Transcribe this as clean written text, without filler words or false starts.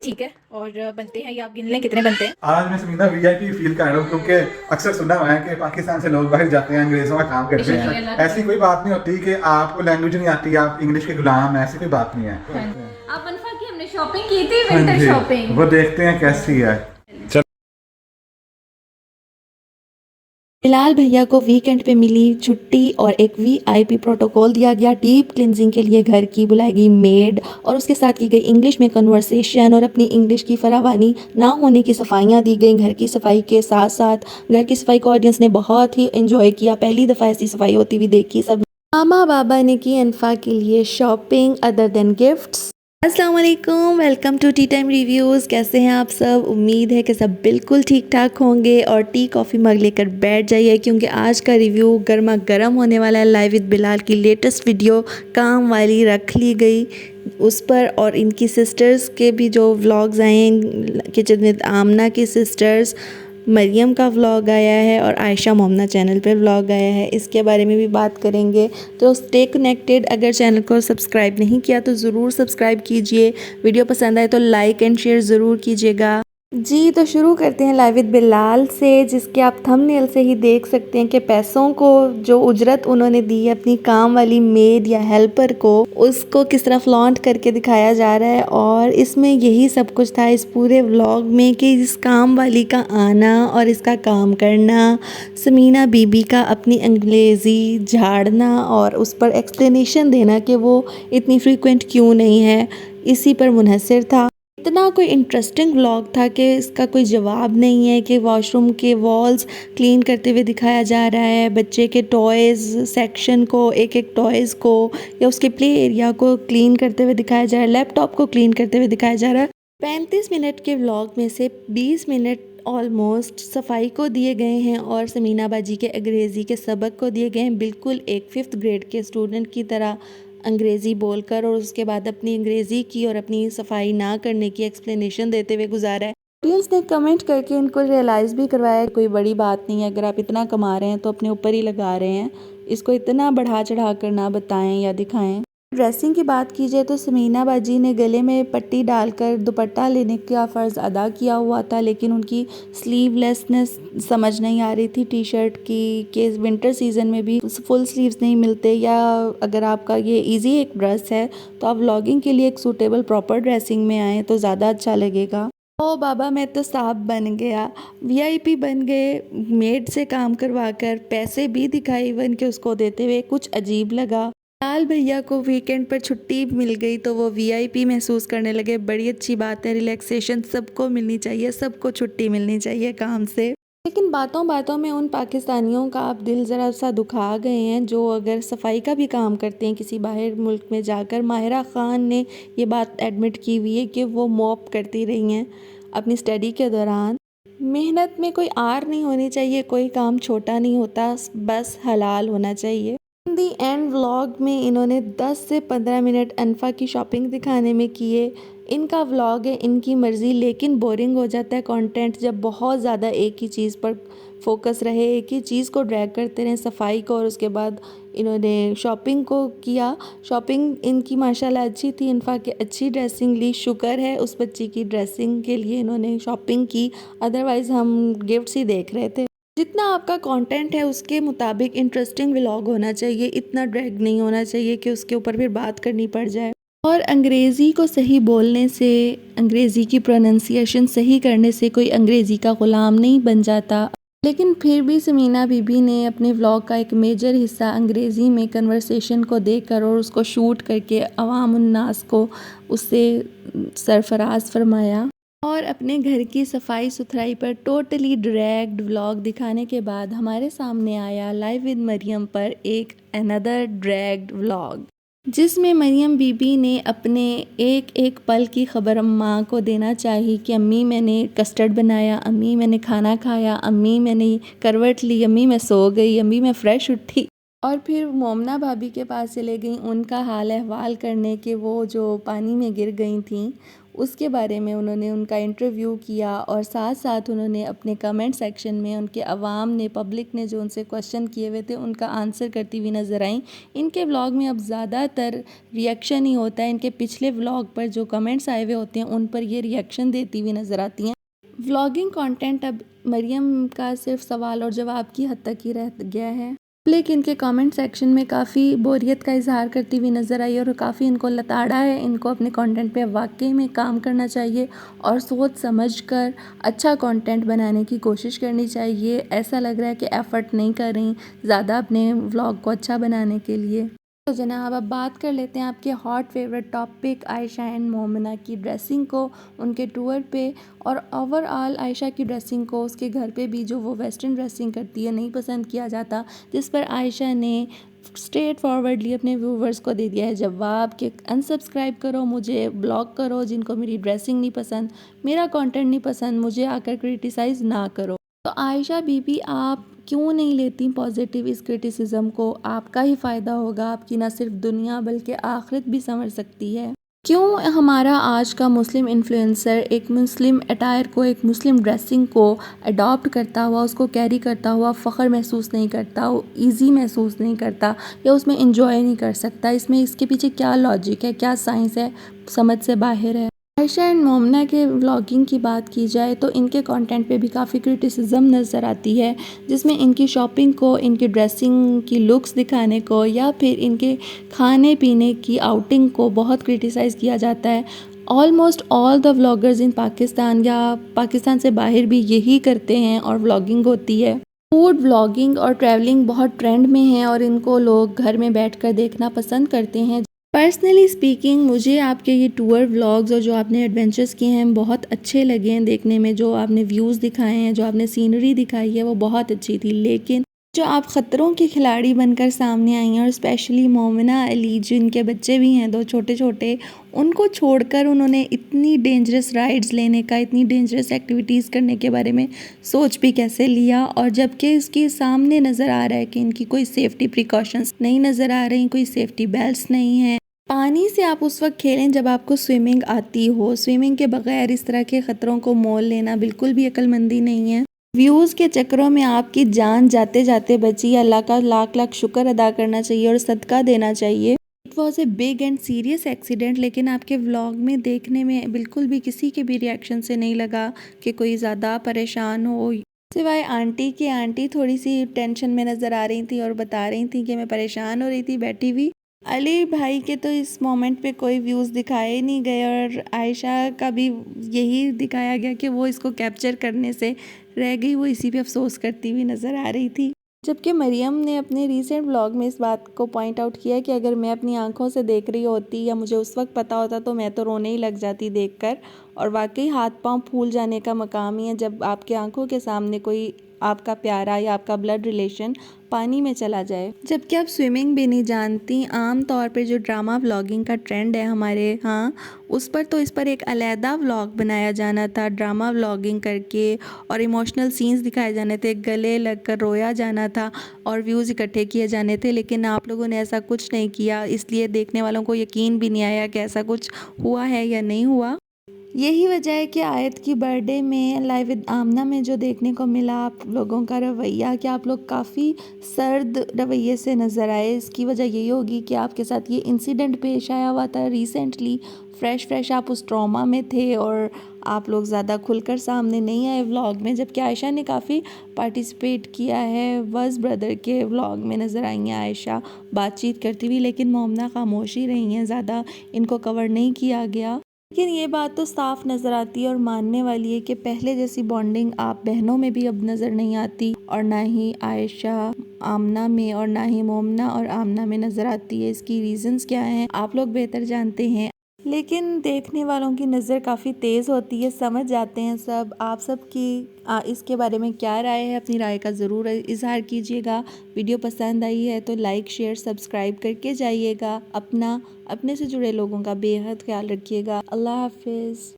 ठीक है। और बनते हैं, ये आप गिन लें कितने बनते हैं। आज मैं समीना वीआईपी फील कर रहा हूँ क्योंकि अक्सर सुना हुआ है कि पाकिस्तान से लोग बाहर जाते हैं अंग्रेजों का काम करते हैं। ऐसी कोई बात नहीं होती कि आपको लैंग्वेज नहीं आती, आप इंग्लिश के गुलाम हैं, ऐसी कोई बात नहीं है। आप अनफा की हमने शॉपिंग की थी, हाँ विंटर जी, शॉपिंग। वो देखते हैं कैसी है। बिलाल भैया को वीकेंड पे मिली छुट्टी और एक वीआईपी प्रोटोकॉल दिया गया। डीप क्लिनजिंग के लिए घर की बुलाई गई मेड और उसके साथ की गई इंग्लिश में कन्वर्सेशन और अपनी इंग्लिश की फरावानी ना होने की सफाइयाँ दी गई। घर की सफाई के साथ साथ घर की सफाई को ऑडियंस ने बहुत ही एंजॉय किया। पहली दफ़ा ऐसी सफाई होती हुई देखी सब। मामा बाबा ने की अनफा के लिए शॉपिंग अदर देन गिफ्ट्स। अस्सलाम वालेकुम, welcome to tea time reviews. कैसे हैं आप सब? उम्मीद है कि सब बिल्कुल ठीक ठाक होंगे और टी कॉफ़ी मग लेकर बैठ जाइए क्योंकि आज का रिव्यू गर्मा गर्म होने वाला है। लाइव विद बिलाल की लेटेस्ट वीडियो काम वाली रख ली गई उस पर, और इनकी सिस्टर्स के भी जो व्लॉग्स आए हैं, किचन विद आमना की सिस्टर्स, मरियम का व्लॉग आया है और आयशा मोमना चैनल पर व्लॉग आया है, इसके बारे में भी बात करेंगे। तो स्टे कनेक्टेड। अगर चैनल को सब्सक्राइब नहीं किया तो ज़रूर सब्सक्राइब कीजिए। वीडियो पसंद आए तो लाइक एंड शेयर ज़रूर कीजिएगा। जी, तो शुरू करते हैं लाइव विद बिलाल से, जिसके आप थंबनेल से ही देख सकते हैं कि पैसों को जो उजरत उन्होंने दी है अपनी काम वाली मेड या हेल्पर को, उसको किस तरह फ्लॉन्ट करके दिखाया जा रहा है। और इसमें यही सब कुछ था इस पूरे व्लॉग में कि इस काम वाली का आना और इसका काम करना, समीना बीबी का अपनी अंग्रेज़ी झाड़ना और उस पर एक्सप्लेनेशन देना कि वो इतनी फ्रीक्वेंट क्यों नहीं है, इसी पर मुनहसर था। इतना कोई इंटरेस्टिंग व्लॉग था कि इसका कोई जवाब नहीं है। कि वॉशरूम के वॉल्स क्लीन करते हुए दिखाया जा रहा है, बच्चे के टॉयज़ सेक्शन को, एक एक टॉयज़ को या उसके प्ले एरिया को क्लीन करते हुए दिखाया जा रहा है, लैपटॉप को क्लीन करते हुए दिखाया जा रहा है। 35 मिनट के व्लॉग में से 20 मिनट ऑलमोस्ट सफाई को दिए गए हैं और समीना बाजी के अंग्रेज़ी के सबक को दिए गए हैं, बिल्कुल एक 5th ग्रेड के स्टूडेंट की तरह अंग्रेज़ी बोलकर, और उसके बाद अपनी अंग्रेज़ी की और अपनी सफाई ना करने की एक्सप्लेनेशन देते हुए गुजारा है। ऑडियंस ने कमेंट करके इनको रियलाइज़ भी करवाया कोई बड़ी बात नहीं है, अगर आप इतना कमा रहे हैं तो अपने ऊपर ही लगा रहे हैं, इसको इतना बढ़ा चढ़ा कर ना बताएं या दिखाएं। ड्रेसिंग की बात की जाए तो समीना बाजी ने गले में पट्टी डालकर दुपट्टा लेने का फ़र्ज़ अदा किया हुआ था, लेकिन उनकी स्लीवलेसनेस समझ नहीं आ रही थी टी शर्ट की कि विंटर सीज़न में भी फुल स्लीव्स नहीं मिलते, या अगर आपका ये इजी एक ड्रेस है तो आप व्लॉगिंग के लिए एक सूटेबल प्रॉपर ड्रेसिंग में आएँ तो ज़्यादा अच्छा लगेगा। ओ बाबा, मैं तो साहब बन गया, वीआईपी बन गए, मेड से काम करवा कर पैसे भी दिखाई इवन के उसको देते हुए, कुछ अजीब लगा। लाल भैया को वीकेंड पर छुट्टी मिल गई तो वो वीआईपी महसूस करने लगे, बड़ी अच्छी बात है, रिलैक्सेशन सबको मिलनी चाहिए, सबको छुट्टी मिलनी चाहिए काम से। लेकिन बातों बातों में उन पाकिस्तानियों का आप दिल ज़रा सा दुखा गए हैं जो अगर सफाई का भी काम करते हैं किसी बाहर मुल्क में जाकर। माहिरा ख़ान ने ये बात एडमिट की हुई है कि वो मॉप करती रही हैं अपनी स्टडी के दौरान। मेहनत में कोई आर नहीं होनी चाहिए, कोई काम छोटा नहीं होता, बस हलाल होना चाहिए। इन दी एंड व्लॉग में इन्होंने 10 से 15 मिनट अनफा की शॉपिंग दिखाने में किए। इनका व्लॉग है, इनकी मर्ज़ी, लेकिन बोरिंग हो जाता है कंटेंट जब बहुत ज़्यादा एक ही चीज़ पर फोकस रहे, एक ही चीज़ को ड्रैग करते रहें, सफाई को, और उसके बाद इन्होंने शॉपिंग को किया। शॉपिंग इनकी माशाल्लाह अच्छी थी, इनफा के अच्छी ड्रेसिंग ली, शुक्र है उस बच्ची की ड्रेसिंग के लिए इन्होंने शॉपिंग की, अदरवाइज़ हम गिफ्ट्स ही देख रहे थे। जितना आपका कंटेंट है उसके मुताबिक इंटरेस्टिंग व्लॉग होना चाहिए, इतना ड्रैग नहीं होना चाहिए कि उसके ऊपर फिर बात करनी पड़ जाए। और अंग्रेज़ी को सही बोलने से, अंग्रेज़ी की प्रोनंसिएशन सही करने से कोई अंग्रेज़ी का ग़ुलाम नहीं बन जाता। लेकिन फिर भी समीना बीबी ने अपने व्लॉग का एक मेजर हिस्सा अंग्रेज़ी में कन्वर्सेशन को देकर और उसको शूट करके अवाम उन्नास को उससे सरफराज फरमाया। और अपने घर की सफाई सुथराई पर टोटली ड्रैग्ड व्लॉग दिखाने के बाद हमारे सामने आया लाइव विद मरियम पर एक अनदर ड्रैग्ड व्लॉग, जिसमें मरियम बीबी ने अपने एक एक पल की खबर अम्मा को देना चाहिए कि अम्मी मैंने कस्टर्ड बनाया, अम्मी मैंने खाना खाया, अम्मी मैंने करवट ली, अम्मी मैं सो गई, अम्मी मैं फ़्रेश उठी। और फिर मोमना भाभी के पास चले गई उनका हाल अहवाल करने के, वो जो पानी में गिर गई थी उसके बारे में उन्होंने उनका इंटरव्यू किया और साथ साथ उन्होंने अपने कमेंट सेक्शन में उनके अवाम ने, पब्लिक ने जो उनसे क्वेश्चन किए हुए थे उनका आंसर करती हुई नज़र आई। इनके व्लॉग में अब ज़्यादातर रिएक्शन ही होता है, इनके पिछले व्लॉग पर जो कमेंट्स आए हुए होते हैं उन पर ये रिएक्शन देती हुई नज़र आती हैं। व्लॉगिंग कंटेंट अब मरियम का सिर्फ सवाल और जवाब की हद तक ही रह गया है। पब्लिक इनके कमेंट सेक्शन में काफ़ी बोरियत का इजहार करती हुई नज़र आई और काफ़ी इनको लताड़ा है। इनको अपने कंटेंट पे वाकई में काम करना चाहिए और सोच समझ कर अच्छा कंटेंट बनाने की कोशिश करनी चाहिए। ऐसा लग रहा है कि एफ़र्ट नहीं कर रही ज़्यादा अपने व्लॉग को अच्छा बनाने के लिए। तो जनाब अब बात कर लेते हैं आपके hot favourite topic Ayesha and Momina की ड्रेसिंग को, उनके टूर पे और ओवरऑल आयशा की ड्रेसिंग को उसके घर पे भी जो वो वेस्टर्न ड्रेसिंग करती है नहीं पसंद किया जाता, जिस पर आयशा ने स्ट्रेट फॉरवर्डली अपने व्यूवर्स को दे दिया है जवाब कि अनसब्सक्राइब करो, मुझे ब्लॉक करो जिनको मेरी ड्रेसिंग नहीं पसंद, मेरा कंटेंट नहीं पसंद, मुझे आकर क्रिटिसाइज़ ना करो। तो आयशा बीबी आप क्यों नहीं लेती पॉजिटिव इस क्रिटिसिज्म को? आपका ही फ़ायदा होगा, आपकी ना सिर्फ दुनिया बल्कि आखिरत भी संवर सकती है। क्यों हमारा आज का मुस्लिम इन्फ्लुएंसर एक मुस्लिम अटायर को, एक मुस्लिम ड्रेसिंग को अडॉप्ट करता हुआ, उसको कैरी करता हुआ फ़ख्र महसूस नहीं करता, ईज़ी महसूस नहीं करता या उसमें इंजॉय नहीं कर सकता? इसमें इसके पीछे क्या लॉजिक है, क्या साइंस है, समझ से बाहर है। आयशा एंड मोमना के व्लॉगिंग की बात की जाए तो इनके कंटेंट पे भी काफ़ी क्रिटिसिज्म नज़र आती है, जिसमें इनकी शॉपिंग को, इनकी ड्रेसिंग की लुक्स दिखाने को या फिर इनके खाने पीने की आउटिंग को बहुत क्रिटिसाइज़ किया जाता है। ऑलमोस्ट ऑल द व्लॉगर्स इन पाकिस्तान या पाकिस्तान से बाहर भी यही करते हैं और व्लॉगिंग होती है। फूड व्लॉगिंग और ट्रैवलिंग बहुत ट्रेंड में है और इनको लोग घर में बैठकर देखना पसंद करते हैं। पर्सनली स्पीकिंग मुझे आपके ये टूर व्लॉग्स और जो आपने एडवेंचर्स किए हैं बहुत अच्छे लगे हैं देखने में। जो आपने व्यूज़ दिखाए हैं, जो आपने सीनरी दिखाई है वो बहुत अच्छी थी, लेकिन जो आप ख़तरों के खिलाड़ी बनकर सामने आई हैं और स्पेशली मोमिना अली जिनके बच्चे भी हैं दो छोटे छोटे, उनको छोड़कर उन्होंने इतनी डेंजरस राइड्स लेने का, इतनी डेंजरस एक्टिविटीज़ करने के बारे में सोच भी कैसे लिया? और जबकि इसके सामने नज़र आ रहा है कि इनकी कोई सेफ्टी प्रिकॉशंस नहीं नज़र आ रही, कोई सेफ्टी बेल्ट्स नहीं है। पानी से आप उस वक्त खेलें जब आपको स्विमिंग आती हो। स्विमिंग के बगैर इस तरह के ख़तरों को मोल लेना बिल्कुल भी अक्लमंदी नहीं है। व्यूज़ के चक्करों में आपकी जान जाते जाते बची, अल्लाह का लाख लाख शुक्र अदा करना चाहिए और सदका देना चाहिए। It was a big and serious accident, लेकिन आपके व्लॉग में देखने में बिल्कुल भी किसी के भी रिएक्शन से नहीं लगा कि कोई ज़्यादा परेशान हो, सिवाय आंटी के। आंटी थोड़ी सी टेंशन में नज़र आ रही थी और बता रही थी कि मैं परेशान हो रही थी बैठी हुई। अली भाई के तो इस मोमेंट पे कोई व्यूज़ दिखाए नहीं गए और आयशा का भी यही दिखाया गया कि वो इसको कैप्चर करने से रह गई, वो इसी पे अफसोस करती हुई नज़र आ रही थी। जबकि मरियम ने अपने रीसेंट व्लॉग में इस बात को पॉइंट आउट किया कि अगर मैं अपनी आंखों से देख रही होती या मुझे उस वक्त पता होता तो मैं तो रोने ही लग जाती देखकर। और वाकई हाथ पांव फूल जाने का मकाम ही है जब आपके आंखों के सामने कोई आपका प्यारा या आपका ब्लड रिलेशन पानी में चला जाए। जबकि आप स्विमिंग भी नहीं जानती। आम तौर पे जो ड्रामा व्लॉगिंग का ट्रेंड है हमारे यहाँ, उस पर तो इस पर एक अलहदा व्लॉग बनाया जाना था ड्रामा व्लॉगिंग करके, और इमोशनल सीन्स दिखाए जाने थे, गले लगकर रोया जाना था और व्यूज़ इकट्ठे किए जाने थे। लेकिन आप लोगों ने ऐसा कुछ नहीं किया, इसलिए देखने वालों को यकीन भी नहीं आया कि ऐसा कुछ हुआ है या नहीं हुआ। यही वजह है कि आयत की बर्थडे में लाइव विद आमना में जो देखने को मिला आप लोगों का रवैया, कि आप लोग काफ़ी सर्द रवैये से नज़र आए। इसकी वजह यही होगी कि आपके साथ ये इंसिडेंट पेश आया हुआ था रिसेंटली, फ्रेश आप उस ट्रॉमा में थे और आप लोग ज़्यादा खुलकर सामने नहीं आए व्लॉग में। जबकि आयशा ने काफ़ी पार्टिसिपेट किया है, वज़ ब्रदर के व्लॉग में नज़र आई हैं आयशा बातचीत करती हुई, लेकिन मोमना खामोश ही रही हैं, ज़्यादा इनको कवर नहीं किया गया। लेकिन ये बात तो साफ नज़र आती है और मानने वाली है कि पहले जैसी बॉन्डिंग आप बहनों में भी अब नज़र नहीं आती, और ना ही आयशा आमना में और ना ही मोमना और आमना में नज़र आती है। इसकी रीज़न्स क्या हैं आप लोग बेहतर जानते हैं, लेकिन देखने वालों की नज़र काफ़ी तेज़ होती है, समझ जाते हैं सब। आप सब की इसके बारे में क्या राय है, अपनी राय का ज़रूर इजहार कीजिएगा। वीडियो पसंद आई है तो लाइक शेयर सब्सक्राइब करके जाइएगा। अपने से जुड़े लोगों का बेहद ख्याल रखिएगा। अल्लाह हाफिज़।